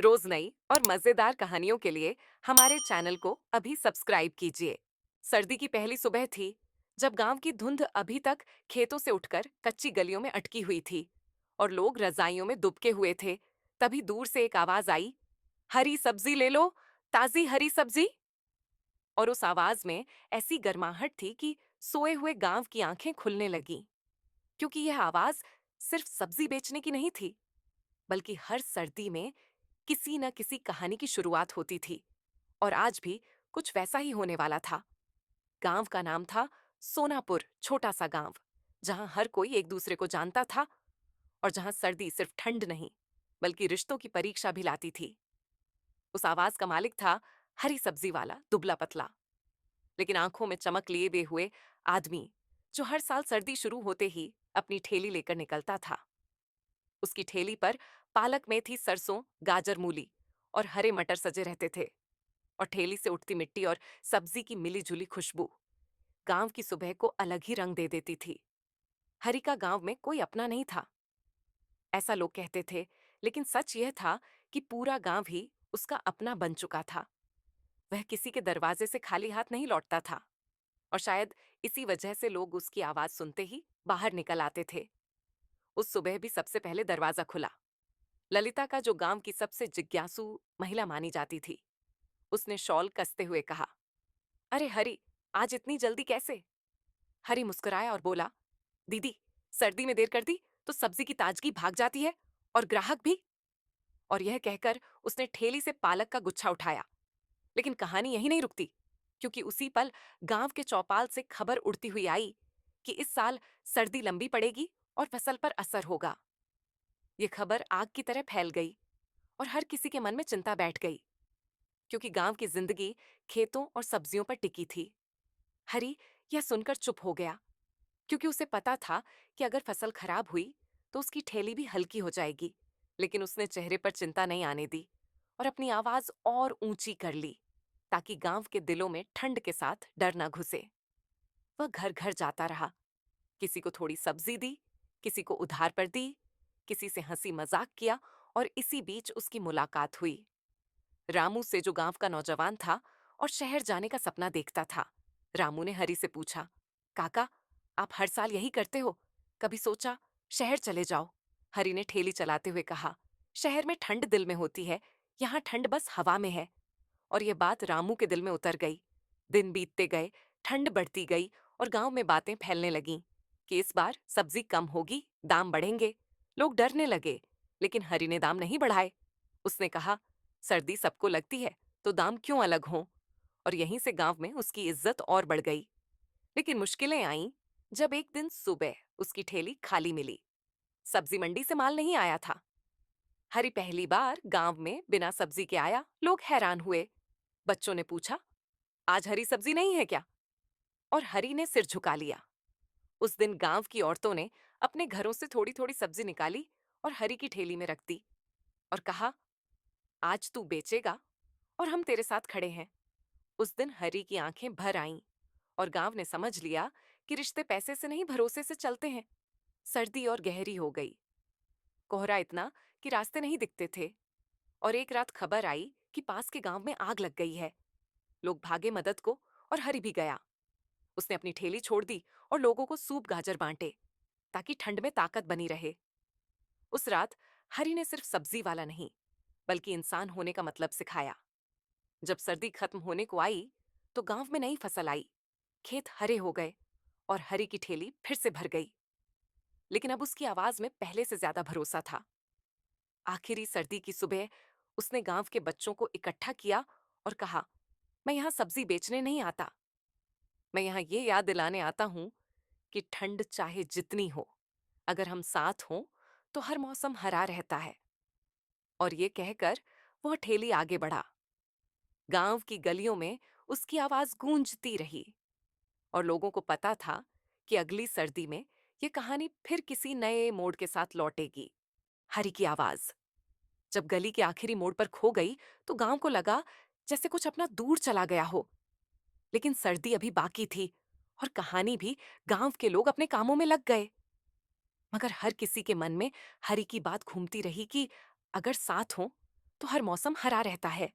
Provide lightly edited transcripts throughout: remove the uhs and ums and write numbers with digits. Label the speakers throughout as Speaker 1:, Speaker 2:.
Speaker 1: रोज नई और मजेदार कहानियों के लिए हमारे चैनल को अभी सब्सक्राइब कीजिए। सर्दी की पहली सुबह थी, जब गांव की धुंध अभी तक खेतों से उठकर कच्ची गलियों में अटकी हुई थी और लोग रजाइयों में दुबके हुए थे। तभी दूर से एक आवाज आई, हरी सब्जी ले लो, ताजी हरी सब्जी। और उस आवाज में ऐसी गर्माहट थी कि सोए हुए गांव की आंखें खुलने लगीं, क्योंकि यह आवाज सिर्फ सब्जी बेचने की नहीं थी, बल्कि हर सर्दी में किसी न किसी कहानी की शुरुआत होती थी। और आज भी कुछ वैसा ही होने वाला था। गांव का नाम था सोनापुर, छोटा सा गांव, जहां हर कोई एक दूसरे को जानता था और जहां सर्दी सिर्फ ठंड नहीं, बल्कि रिश्तों की परीक्षा भी लाती थी। उस आवाज का मालिक था हरी सब्जी वाला दुबला पतला, लेकिन आंखों में चमक लिए हुए हुए आदमी, जो हर साल सर्दी शुरू होते ही अपनी ठेली लेकर निकलता था। उसकी ठेली पर पालक, मेथी, सरसों, गाजर, मूली और हरे मटर सजे रहते थे। और ठेली से उठती मिट्टी और सब्जी की मिली जुली खुशबू गांव की सुबह को अलग ही रंग दे देती थी। हरी का गांव में कोई अपना नहीं था, ऐसा लोग कहते थे, लेकिन सच यह था कि पूरा गांव ही उसका अपना बन चुका था। वह किसी के दरवाजे से खाली हाथ नहीं लौटता था, और शायद इसी वजह से लोग उसकी आवाज सुनते ही बाहर निकल आते थे। उस सुबह भी सबसे पहले दरवाजा खुला। ललिता का, जो गांव की सबसे जिज्ञासु महिला मानी जाती थी, उसने शॉल कसते हुए कहा, अरे हरी, आज इतनी जल्दी कैसे? हरी मुस्कुराया और बोला, दीदी, सर्दी में देर कर दी तो सब्जी की ताजगी भाग जाती है और ग्राहक भी। और यह कहकर उसने ठेली से पालक का गुच्छा उठाया। लेकिन कहानी यही नहीं रुकती, क्योंकि उसी पल गांव के चौपाल से खबर उड़ती हुई आई कि इस साल सर्दी लंबी पड़ेगी और फसल पर असर होगा। ये खबर आग की तरह फैल गई और हर किसी के मन में चिंता बैठ गई, क्योंकि गांव की जिंदगी खेतों और सब्जियों पर टिकी थी। हरी यह सुनकर चुप हो गया, क्योंकि उसे पता था कि अगर फसल खराब हुई तो उसकी ठेली भी हल्की हो जाएगी। लेकिन उसने चेहरे पर चिंता नहीं आने दी और अपनी आवाज और ऊंची कर ली, ताकि गांव के दिलों में ठंड के साथ डर न घुसे। वह घर घर जाता रहा, किसी को थोड़ी सब्जी दी, किसी को उधार पर दी, किसी से हंसी मजाक किया। और इसी बीच उसकी मुलाकात हुई रामू से, जो गांव का नौजवान था और शहर जाने का सपना देखता था। रामू ने हरी से पूछा, काका, आप हर साल यही करते हो? कभी सोचा शहर चले जाओ? हरी ने ठेली चलाते हुए कहा, शहर में ठंड दिल में होती है, यहाँ ठंड बस हवा में है। और यह बात रामू के दिल में उतर गई। दिन बीतते गए, ठंड बढ़ती गई और गांव में बातें फैलने लगीं कि इस बार सब्जी कम होगी, दाम बढ़ेंगे। लोग डरने लगे, लेकिन हरी ने दाम नहीं बढ़ाए। उसने कहा, सर्दी सबको लगती है, तो दाम क्यों अलग हों? और यहीं से गांव में उसकी इज्जत और बढ़ गई। लेकिन मुश्किलें आईं जब एक दिन सुबह उसकी ठेली खाली मिली। सब्जी मंडी से माल नहीं आया था। हरी पहली बार गांव में बिना सब्जी के आया। लोग हैरान हुए। बच्चों ने पूछा, आज हरी सब्जी नहीं है क्या? और हरी ने सिर झुका लिया। उस दिन गांव की औरतों ने अपने घरों से थोड़ी थोड़ी सब्जी निकाली और हरी की ठेली में रख दी और कहा, आज तू बेचेगा और हम तेरे साथ खड़े हैं। उस दिन हरी की आंखें भर आईं और गांव ने समझ लिया कि रिश्ते पैसे से नहीं, भरोसे से चलते हैं। सर्दी और गहरी हो गई, कोहरा इतना कि रास्ते नहीं दिखते थे। और एक रात खबर आई कि पास के गांव में आग लग गई है। लोग भागे मदद को और हरी भी गया। उसने अपनी ठेली छोड़ दी और लोगों को सूप गाजर बांटे, ताकि ठंड में ताकत बनी रहे। उस रात हरी ने सिर्फ सब्जी वाला नहीं, बल्कि इंसान होने का मतलब सिखाया। जब सर्दी खत्म होने को आई तो गांव में नई फसल आई, खेत हरे हो गए और हरी की ठेली फिर से भर गई। लेकिन अब उसकी आवाज में पहले से ज्यादा भरोसा था। आखिरी सर्दी की सुबह उसने गांव के बच्चों को इकट्ठा किया और कहा, मैं यहां सब्जी बेचने नहीं आता, मैं यहां ये याद दिलाने आता हूं कि ठंड चाहे जितनी हो, अगर हम साथ हों तो हर मौसम हरा रहता है। और ये कहकर वह ठेली आगे बढ़ा। गांव की गलियों में उसकी आवाज गूंजती रही और लोगों को पता था कि अगली सर्दी में ये कहानी फिर किसी नए मोड़ के साथ लौटेगी। हरी की आवाज जब गली के आखिरी मोड़ पर खो गई तो गांव को लगा जैसे कुछ अपना दूर चला गया हो। लेकिन सर्दी अभी बाकी थी और कहानी भी। गांव के लोग अपने कामों में लग गए, मगर हर किसी के मन में हरी की बात घूमती रही कि अगर साथ हो तो हर मौसम हरा रहता है।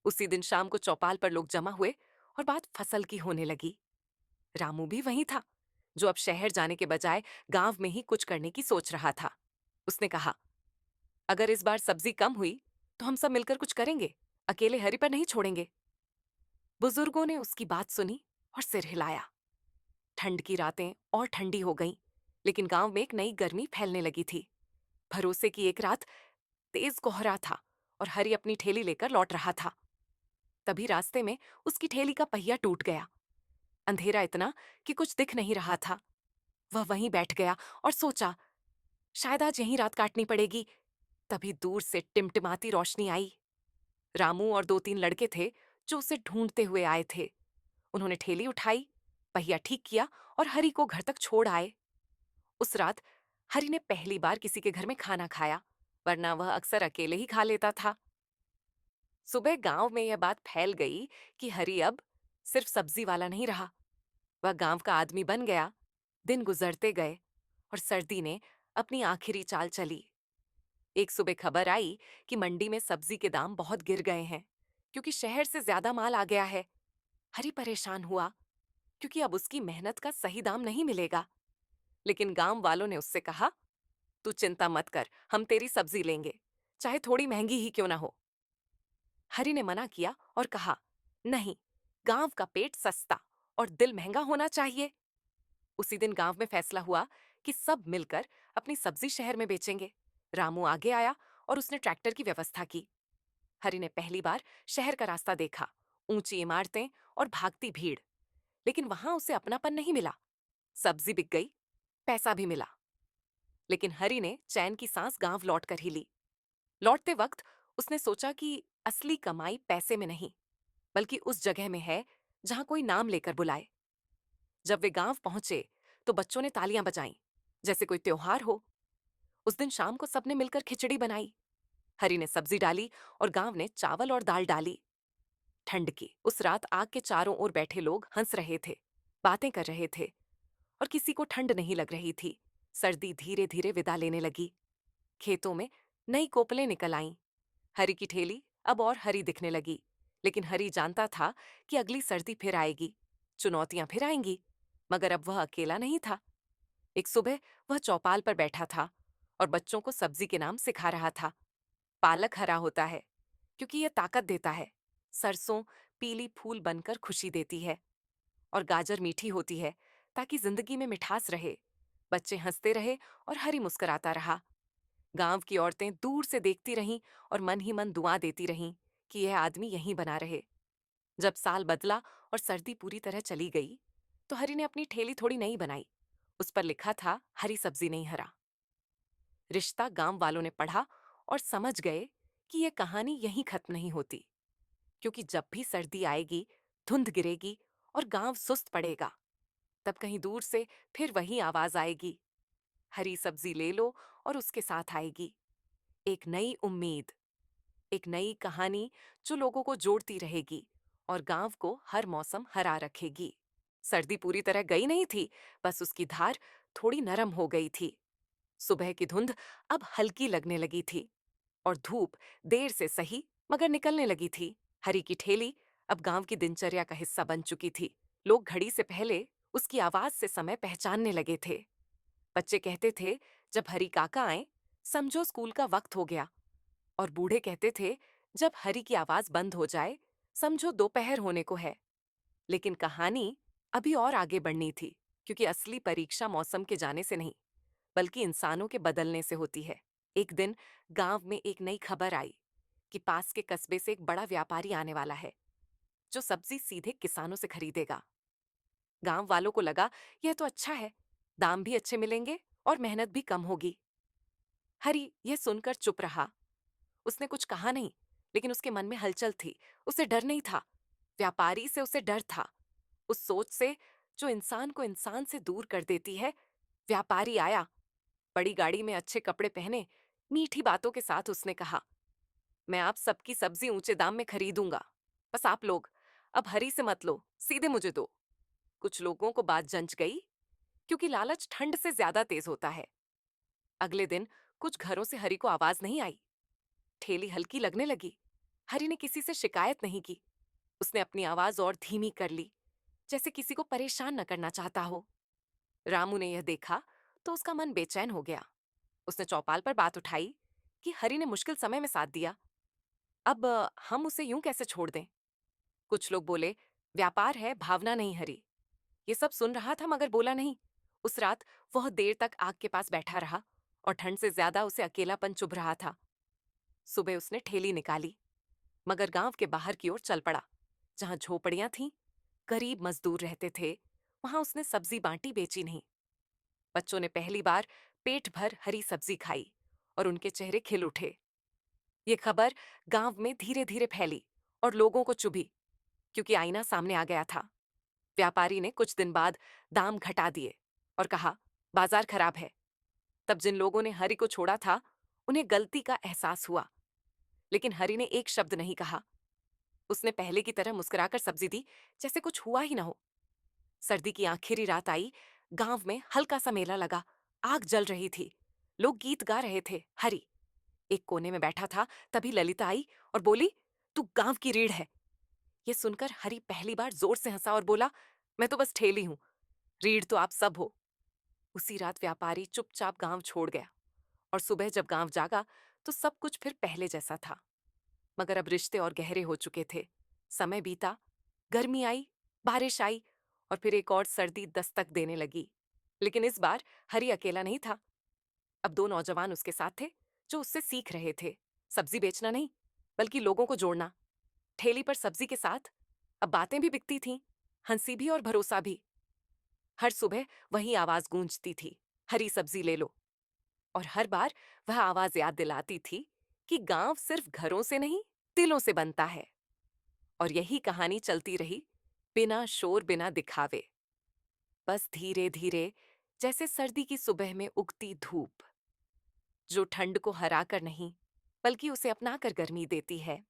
Speaker 1: उसी दिन शाम को चौपाल पर लोग जमा हुए और बात फसल की होने लगी। रामू भी वहीं था, जो अब शहर जाने के बजाय गांव में ही कुछ करने की सोच रहा था। उसने कहा, अगर इस बार सब्जी कम हुई तो हम सब मिलकर कुछ करेंगे, अकेले हरी पर नहीं छोड़ेंगे। बुजुर्गों ने उसकी बात सुनी और सिर हिलाया। ठंड की रातें और ठंडी हो गईं, लेकिन गांव में एक नई गर्मी फैलने लगी थी। भरोसे की एक रात तेज कोहरा था और हरी अपनी ठेली लेकर लौट रहा था। तभी रास्ते में उसकी ठेली का पहिया टूट गया। अंधेरा इतना कि कुछ दिख नहीं रहा था। वह वहीं बैठ गया और सोचा, शायद आज यहीं रात काटनी पड़ेगी। तभी दूर से टिमटिमाती रोशनी आई। रामू और दो तीन लड़के थे जो उसे ढूंढते हुए आए थे। उन्होंने ठेली उठाई, पहिया ठीक किया और हरी को घर तक छोड़ आए। उस रात हरी ने पहली बार किसी के घर में खाना खाया, वरना वह अक्सर अकेले ही खा लेता था। सुबह गांव में यह बात फैल गई कि हरी अब सिर्फ सब्जी वाला नहीं रहा, वह गांव का आदमी बन गया। दिन गुजरते गए और सर्दी ने अपनी आखिरी चाल चली। एक सुबह खबर आई कि मंडी में सब्जी के दाम बहुत गिर गए हैं, क्योंकि शहर से ज्यादा माल आ गया है। हरी परेशान हुआ, क्योंकि अब उसकी मेहनत का सही दाम नहीं मिलेगा। लेकिन गांव वालों ने उससे कहा, तू चिंता मत कर, हम तेरी सब्जी लेंगे, चाहे थोड़ी महंगी ही क्यों ना हो। हरी ने मना किया और कहा, नहीं, गांव का पेट सस्ता और दिल महंगा होना चाहिए। उसी दिन गांव में फैसला हुआ कि सब मिलकर अपनी सब्जी शहर में बेचेंगे। रामू आगे आया और उसने ट्रैक्टर की व्यवस्था की। हरी ने पहली बार शहर का रास्ता देखा, ऊंची इमारतें और भागती भीड़। लेकिन वहां उसे अपनापन नहीं मिला। सब्जी बिक गई, पैसा भी मिला, लेकिन हरी ने चैन की सांस गांव लौट कर ही ली। लौटते वक्त उसने सोचा कि असली कमाई पैसे में नहीं, बल्कि उस जगह में है जहां कोई नाम लेकर बुलाए। जब वे गांव पहुंचे तो बच्चों ने तालियां बजाईं, जैसे कोई त्योहार हो। उस दिन शाम को सबने मिलकर खिचड़ी बनाई। हरी ने सब्जी डाली और गांव ने चावल और दाल डाली। ठंड की उस रात आग के चारों ओर बैठे लोग हंस रहे थे, बातें कर रहे थे, और किसी को ठंड नहीं लग रही थी। सर्दी धीरे धीरे विदा लेने लगी। खेतों में नई कोपलें निकल आईं। हरी की ठेली अब और हरी दिखने लगी, लेकिन हरी जानता था कि अगली सर्दी फिर आएगी, चुनौतियां फिर आएंगी। मगर अब वह अकेला नहीं था। एक सुबह वह चौपाल पर बैठा था और बच्चों को सब्जी के नाम सिखा रहा था। पालक हरा होता है क्योंकि यह ताकत देता है। सरसों पीली फूल बनकर खुशी देती है, और गाजर मीठी होती है ताकि जिंदगी में मिठास रहे। बच्चे हंसते रहे और हरी मुस्कुराता रहा। गांव की औरतें दूर से देखती रहीं और मन ही मन दुआ देती रहीं कि यह आदमी यहीं बना रहे। जब साल बदला और सर्दी पूरी तरह चली गई, तो हरी ने अपनी ठेली थोड़ी नई बनाई। उस पर लिखा था, हरी सब्जी नहीं हरा। रिश्ता गांव वालों ने पढ़ा और समझ गए कि यह कहानी यहीं खत्म नहीं होती, क्योंकि जब भी सर्दी आएगी, धुंध गिरेगी और गांव सुस्त पड़ेगा, तब कहीं दूर से फिर वही आवाज आएगी, हरी सब्जी ले लो, और उसके साथ आएगी एक नई उम्मीद, एक नई कहानी जो लोगों को जोड़ती रहेगी और गांव को हर मौसम हरा रखेगी। सर्दी पूरी तरह गई नहीं थी, बस उसकी धार थोड़ी नरम हो गई थी। सुबह की धुंध अब हल्की लगने लगी थी और धूप देर से सही मगर निकलने लगी थी। हरी की ठेली अब गांव की दिनचर्या का हिस्सा बन चुकी थी। लोग घड़ी से पहले उसकी आवाज से समय पहचानने लगे थे। बच्चे कहते थे, जब हरी काका आए समझो स्कूल का वक्त हो गया। और बूढ़े कहते थे, जब हरी की आवाज बंद हो जाए समझो दोपहर होने को है। लेकिन कहानी अभी और आगे बढ़नी थी, क्योंकि असली परीक्षा मौसम के जाने से नहीं, बल्कि इंसानों के बदलने से होती है। एक दिन गांव में एक नई खबर आई कि पास के कस्बे से एक बड़ा व्यापारी आने वाला है, जो सब्जी सीधे किसानों से खरीदेगा। गांव वालों को लगा, यह तो अच्छा है, दाम भी अच्छे मिलेंगे और मेहनत भी कम होगी। हरी यह सुनकर चुप रहा। उसने कुछ कहा नहीं, लेकिन उसके मन में हलचल थी। उसे डर नहीं था, व्यापारी से उसे डर था, उस सोच से जो इंसान को इंसान से दूर कर देती है। व्यापारी आया, बड़ी गाड़ी में, अच्छे कपड़े पहने, मीठी बातों के साथ उसने कहा, मैं आप सबकी सब्जी ऊंचे दाम में खरीदूंगा, बस आप लोग अब हरी से मत लो, सीधे मुझे दो। कुछ लोगों को बात जंच गई, क्योंकि लालच ठंड से ज्यादा तेज होता है। अगले दिन कुछ घरों से हरी को आवाज नहीं आई। ठेली हल्की लगने लगी। हरी ने किसी से शिकायत नहीं की। उसने अपनी आवाज और धीमी कर ली, जैसे किसी को परेशान न करना चाहता हो। रामू ने यह देखा तो उसका मन बेचैन हो गया। उसने चौपाल पर बात उठाई कि हरी ने मुश्किल समय में साथ दिया। अब हम उसे यूं कैसे छोड़ दें? कुछ लोग बोले, व्यापार है, भावना नहीं हरी। ये सब सुन रहा था मगर बोला नहीं। उस रात वह देर तक आग के पास बैठा रहा और ठंड से ज्यादा उसे अकेलापन चुभ रहा था। सुबह उसने ठेली निकाली, मगर गांव के बाहर की ओर चल पड़ा। जहां झोपड़ियां थीं, गरीब मजदूर रहते थे, वहां उसने सब्जी बांटी, बेची नहीं। बच्चों ने पहली बार पेट भर हरी सब्जी खाई और उनके चेहरे खिल उठे। ये खबर गांव में धीरे धीरे फैली और लोगों को चुभी, क्योंकि आईना सामने आ गया था। व्यापारी ने कुछ दिन बाद दाम घटा दिए और कहा, बाजार खराब है। तब जिन लोगों ने हरि को छोड़ा था, उन्हें गलती का एहसास हुआ। लेकिन हरि ने एक शब्द नहीं कहा। उसने पहले की तरह मुस्कुराकर सब्जी दी, जैसे कुछ हुआ ही ना हो। सर्दी की आखिरी रात आई। गांव में हल्का सा मेला लगा। आग जल रही थी। लोग गीत गा रहे थे। हरि एक कोने में बैठा था। तभी ललिता आई और बोली, तू गांव की रीढ़ है। ये सुनकर हरि पहली बार जोर से हंसा और बोला, मैं तो बस ठेली हूं, रीढ़ तो आप सब हो। उसी रात व्यापारी चुपचाप गांव छोड़ गया और सुबह जब गांव जागा तो सब कुछ फिर पहले जैसा था। मगर अब रिश्ते और गहरे हो चुके थे। समय बीता, गर्मी आई, बारिश आई और फिर एक और सर्दी दस्तक देने लगी। लेकिन इस बार हरि अकेला नहीं था। अब दो नौजवान उसके साथ थे, जो उससे सीख रहे थे। सब्जी बेचना नहीं, बल्कि लोगों को जोड़ना। ठेली पर सब्जी के साथ अब बातें भी बिकती थीं, हंसी भी और भरोसा भी। हर सुबह वही आवाज गूंजती थी, हरी सब्जी ले लो। और हर बार वह आवाज याद दिलाती थी कि गांव सिर्फ घरों से नहीं, दिलों से बनता है। और यही कहानी चलती रही, बिना शोर, बिना दिखावे। बस धीरे धीरे, जैसे सर्दी की सुबह में उगती धूप, जो ठंड को हराकर नहीं, बल्कि उसे अपनाकर गर्मी देती है।